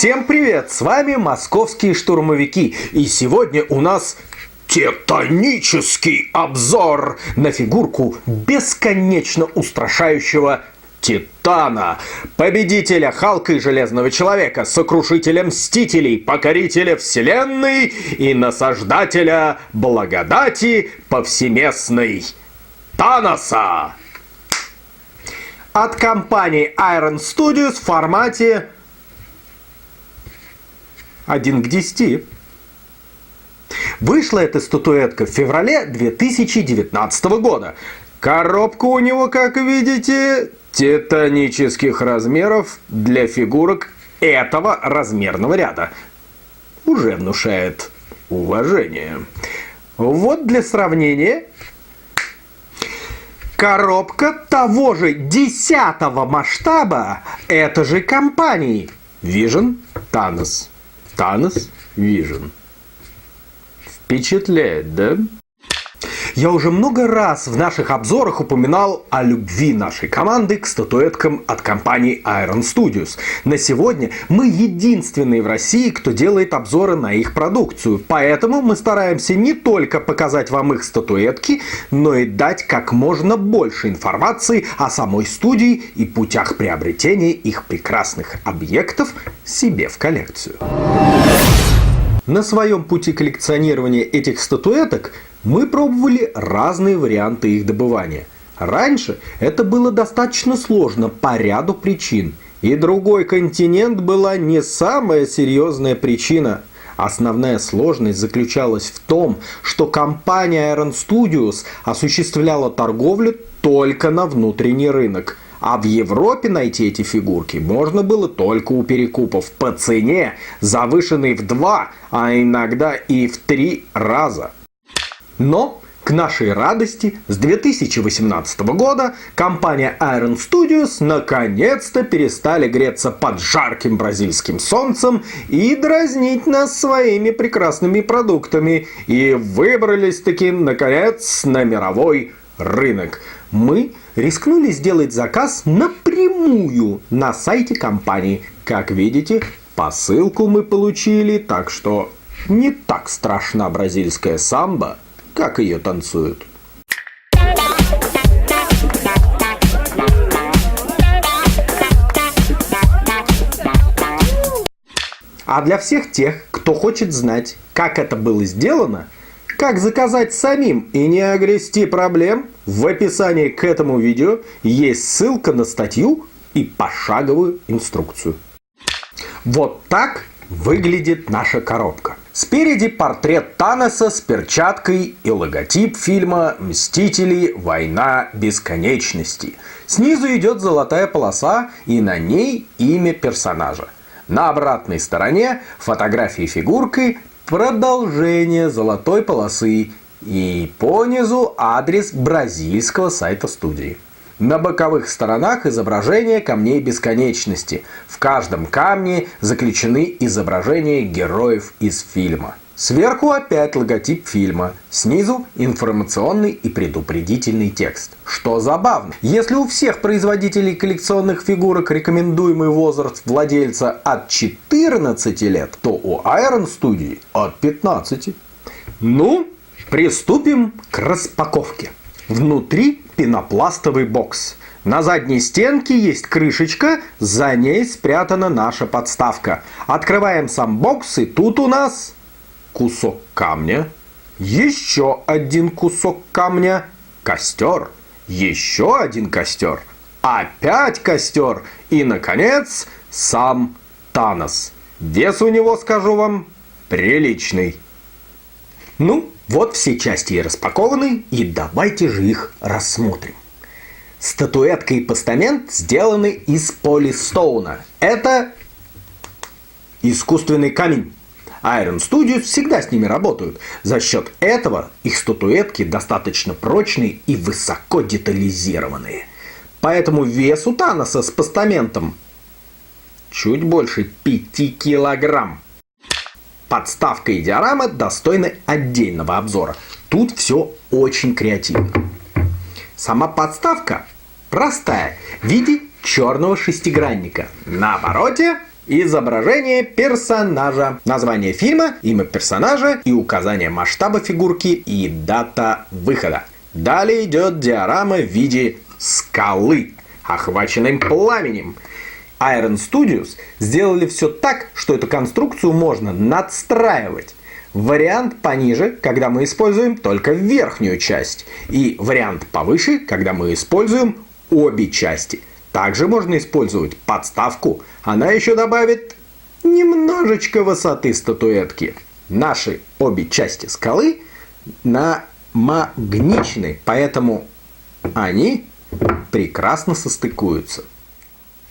Всем привет! С вами московские штурмовики. И сегодня у нас титанический обзор на фигурку бесконечно устрашающего Титана, победителя Халка и Железного Человека, сокрушителя Мстителей, покорителя Вселенной и насаждателя благодати повсеместной Таноса. От компании Iron Studios в формате 1:10. Вышла эта статуэтка в феврале 2019 года. Коробка у него, как видите, титанических размеров для фигурок этого размерного ряда. Уже внушает уважение. Вот для сравнения. Коробка того же 10-го масштаба этой же компании. Vision Thanos. Thanos Vision. Впечатляет, да? Я уже много раз в наших обзорах упоминал о любви нашей команды к статуэткам от компании Iron Studios. На сегодня мы единственные в России, кто делает обзоры на их продукцию. Поэтому мы стараемся не только показать вам их статуэтки, но и дать как можно больше информации о самой студии и путях приобретения их прекрасных объектов себе в коллекцию. На своем пути коллекционирования этих статуэток мы пробовали разные варианты их добывания. Раньше это было достаточно сложно по ряду причин. И другой континент была не самая серьезная причина. Основная сложность заключалась в том, что компания Iron Studios осуществляла торговлю только на внутренний рынок. А в Европе найти эти фигурки можно было только у перекупов по цене, завышенной в 2, а иногда и в 3 раза. Но, к нашей радости, с 2018 года компания Iron Studios наконец-то перестали греться под жарким бразильским солнцем и дразнить нас своими прекрасными продуктами и выбрались-таки, наконец, на мировой рынок. Мы рискнули сделать заказ напрямую на сайте компании. Как видите, посылку мы получили, так что не так страшна бразильская самбо, как ее танцуют. А для всех тех, кто хочет знать, как это было сделано, как заказать самим и не огрести проблем, в описании к этому видео есть ссылка на статью и пошаговую инструкцию. Вот так выглядит наша коробка. Спереди портрет Таноса с перчаткой и логотип фильма «Мстители. Война бесконечности». Снизу идет золотая полоса и на ней имя персонажа. На обратной стороне фотографии фигуркой продолжение золотой полосы и понизу адрес бразильского сайта студии. На боковых сторонах изображение камней бесконечности. В каждом камне заключены изображения героев из фильма. Сверху опять логотип фильма. Снизу информационный и предупредительный текст. Что забавно, если у всех производителей коллекционных фигурок рекомендуемый возраст владельца от 14 лет, то у Iron Studio от 15. Ну, приступим к распаковке. Внутри пенопластовый бокс. На задней стенке есть крышечка, за ней спрятана наша подставка. Открываем сам бокс, и тут у нас кусок камня, еще один кусок камня, костер, еще один костер, опять костер и, наконец, сам Танос. Вес у него, скажу вам, приличный. Ну, вот все части и распакованы, и давайте же их рассмотрим. Статуэтка и постамент сделаны из полистоуна. Это искусственный камень. Iron Studios всегда с ними работают. За счет этого их статуэтки достаточно прочные и высоко детализированные. Поэтому вес у Таноса с постаментом чуть больше 5 килограмм. Подставка и диорама достойны отдельного обзора. Тут все очень креативно. Сама подставка простая, в виде черного шестигранника. На обороте Изображение персонажа, название фильма, имя персонажа и указание масштаба фигурки и дата выхода. Далее идет диорама в виде скалы, охваченной пламенем. Iron Studios сделали все так, что эту конструкцию можно надстраивать. Вариант пониже, когда мы используем только верхнюю часть. И вариант повыше, когда мы используем обе части. Также можно использовать подставку. Она еще добавит немножечко высоты статуэтки. Наши обе части скалы намагничены, поэтому они прекрасно состыкуются.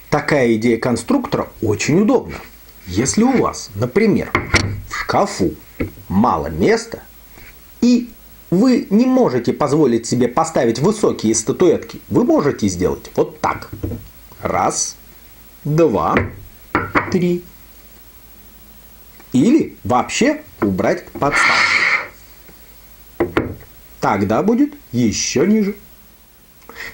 Такая идея конструктора очень удобна. Если у вас, например, в шкафу мало места, и вы не можете позволить себе поставить высокие статуэтки, вы можете сделать вот так. Раз, два, три. Или вообще убрать подставку. Тогда будет еще ниже.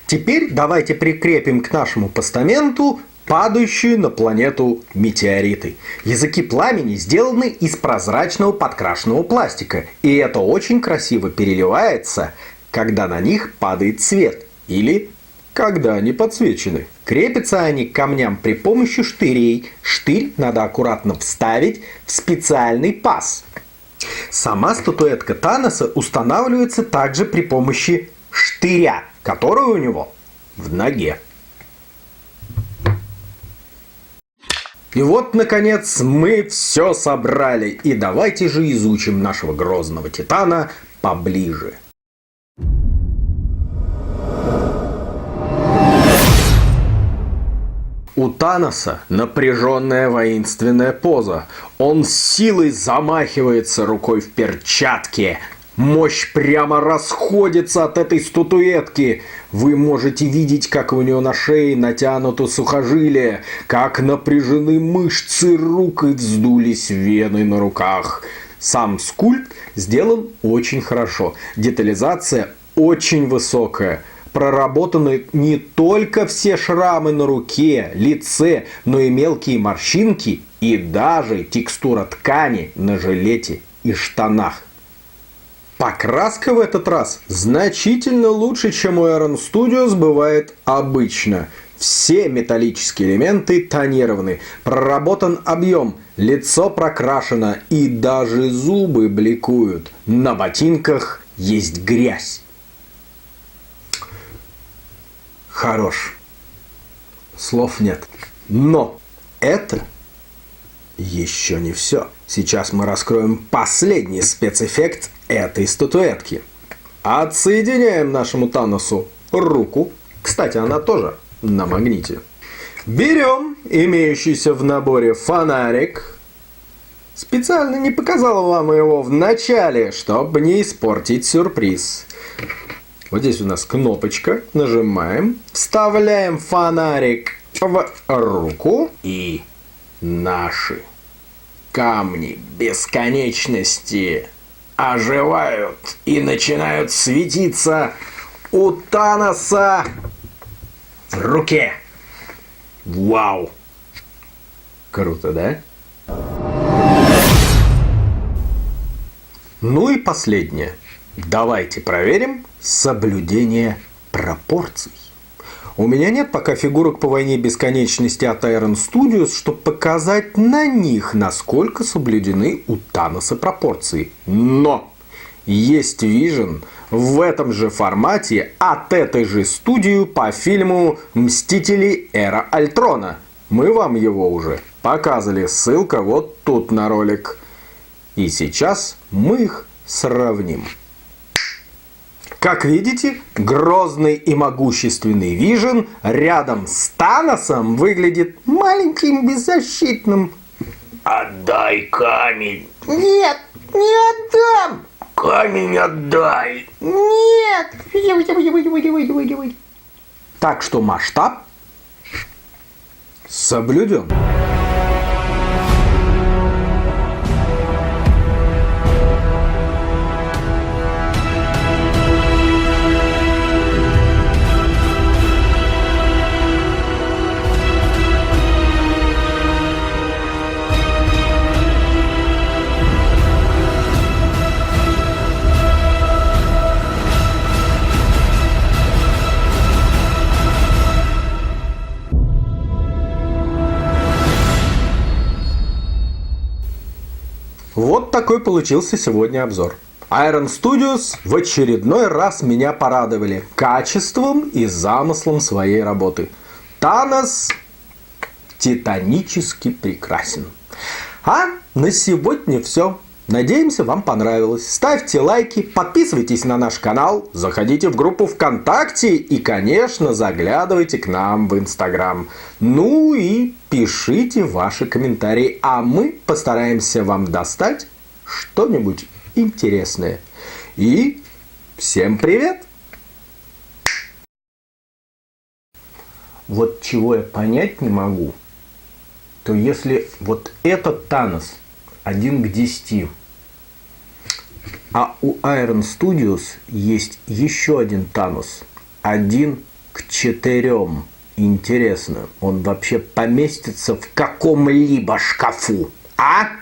Теперь давайте прикрепим к нашему постаменту падающие на планету метеориты. Языки пламени сделаны из прозрачного подкрашенного пластика, и это очень красиво переливается, когда на них падает свет или когда они подсвечены. Крепятся они к камням при помощи штырей. Штырь надо аккуратно вставить в специальный паз. Сама статуэтка Таноса устанавливается также при помощи штыря, который у него в ноге. И вот, наконец, мы все собрали. И давайте же изучим нашего грозного титана поближе. У Таноса напряженная воинственная поза. Он с силой замахивается рукой в перчатке. Мощь прямо расходится от этой статуэтки. Вы можете видеть, как у него на шее натянуто сухожилие, как напряжены мышцы рук и вздулись вены на руках. Сам скульпт сделан очень хорошо. Детализация очень высокая. Проработаны не только все шрамы на руке, лице, но и мелкие морщинки и даже текстура ткани на жилете и штанах. Покраска в этот раз значительно лучше, чем у Iron Studios бывает обычно. Все металлические элементы тонированы, проработан объем, лицо прокрашено и даже зубы бликуют. На ботинках есть грязь. Хорош. Слов нет. Но это еще не все. Сейчас мы раскроем последний спецэффект этой статуэтки. Отсоединяем нашему Таносу руку. Кстати, она тоже на магните. Берем имеющийся в наборе фонарик. Специально не показал вам его в начале, чтобы не испортить сюрприз. Вот здесь у нас кнопочка. Нажимаем. Вставляем фонарик в руку. И наши камни бесконечности оживают и начинают светиться у Таноса в руке. Вау! Круто, да? Ну и последнее. Давайте проверим соблюдение пропорций. У меня нет пока фигурок по войне бесконечности от Iron Studios, чтобы показать на них, насколько соблюдены у Таноса пропорции. Но есть Vision в этом же формате от этой же студии по фильму «Мстители. Эра Альтрона». Мы вам его уже показывали. Ссылка вот тут на ролик. И сейчас мы их сравним. Как видите, грозный и могущественный Vision рядом с Таносом выглядит маленьким, беззащитным. Отдай камень. Нет, не отдам. Камень отдай. Нет. Так что масштаб соблюден. такой получился сегодня обзор. Iron Studios в очередной раз меня порадовали качеством и замыслом своей работы. Танос титанически прекрасен. А на сегодня все. Надеемся, вам понравилось. Ставьте лайки, подписывайтесь на наш канал, заходите в группу ВКонтакте и, конечно, заглядывайте к нам в Инстаграм. Ну и пишите ваши комментарии, а мы постараемся вам достать что-нибудь интересное. И всем привет! Вот чего я понять не могу, то если вот этот Танос 1:10, а у Iron Studios есть еще один Танос 1:4. Интересно, он вообще поместится в каком-либо шкафу? А?